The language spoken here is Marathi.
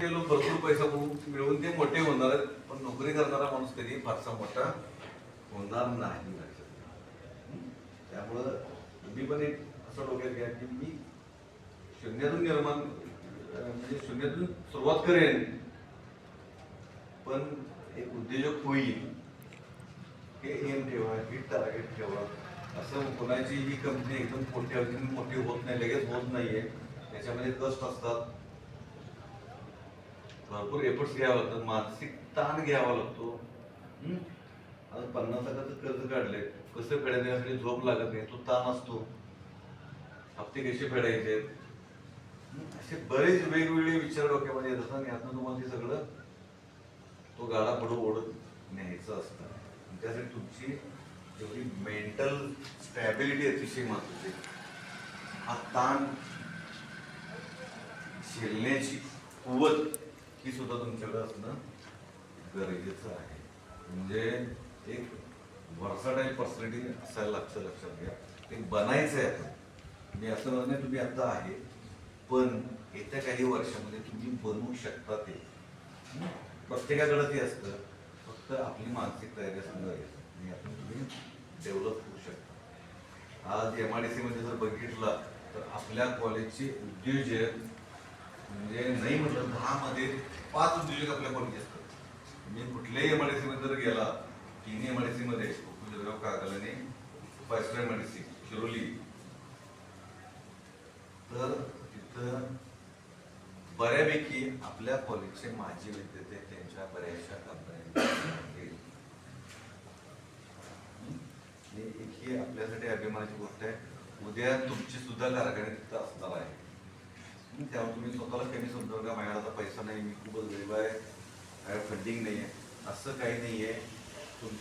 ते लोक भरपूर पैसा मिळवून ते मोठे होणार आहेत, पण नोकरी करणारा माणूस कधी फारसा मोठा होणार नाही. त्यामुळं तुम्ही पण एक असं डोक्यात घ्या की मी शून्यातून निर्माण म्हणजे शून्यातून सुरुवात करेन, पण एक उद्योजक होईल हे एम ठेवा, हे टार्गेट ठेवा. असं कोणाची ही कंपनी एकदम मोठी होत नाही, लगेच होत नाहीये. त्याच्यामध्ये कष्ट असतात, भरपूर एफर्ट्स घ्यावा लागतात, मानसिक ताण घ्यावा लागतो. आता 50,000 कर्ज काढले, कसं फेडायचे झोप लागत नाही, तो ताण असतो. हप्ते कसे फेडायचे, असे बरेच वेगवेगळे विचार डोक्यामध्ये येतात आणि यातनं तुम्हाला ते सगळं तो गाडा पुढे ओढत न्यायचं असतं. त्यासाठी तुमची जेवढी मेंटल स्टॅबिलिटी अतिशय महत्वाची. हा ताण झेलण्याची कुवत ही सुद्धा तुमच्याकडे असणं गरजेचं आहे. म्हणजे एक व्हर्सटाईल पर्सनॅलिटी असायला लक्षात घ्या. ते बनायचं आहे आपण. मी असं म्हणत नाही तुम्ही आता आहे, पण येत्या काही वर्षामध्ये तुम्ही बनवू शकता. ते प्रत्येकाकडे ते असतं, फक्त आपली मानसिक तयारी असणं गरजेचं आणि आपण तुम्ही डेव्हलप होऊ शकता. आज MIDC मध्ये जर बघितलं तर आपल्या कॉलेजचे उद्योजक म्हणजे नाही म्हटलं 10 मध्ये 5 उद्योजक आपल्या कॉलेज असतात. मी कुठल्याही MIDC मध्ये जर गेला, 3 MIDC मध्ये कागलाने फायस्टर MIDC शिरोली, तर तिथं बऱ्यापैकी आपल्या कॉलेजचे माजी विद्यार्थी त्यांच्या बऱ्याचशा कंपन्यांमध्ये ही आपल्यासाठी अभिमानाची गोष्ट आहे. उद्या तुमची सुद्धा कारखाने तिथं असणार आहे. त्यामुळे तुम्ही स्वतःला कमी समजावं का माझ्याकडे आता पैसा नाही, मी खूपच गरीब आहे, फंडिंग नाही आहे, असं काही नाही आहे.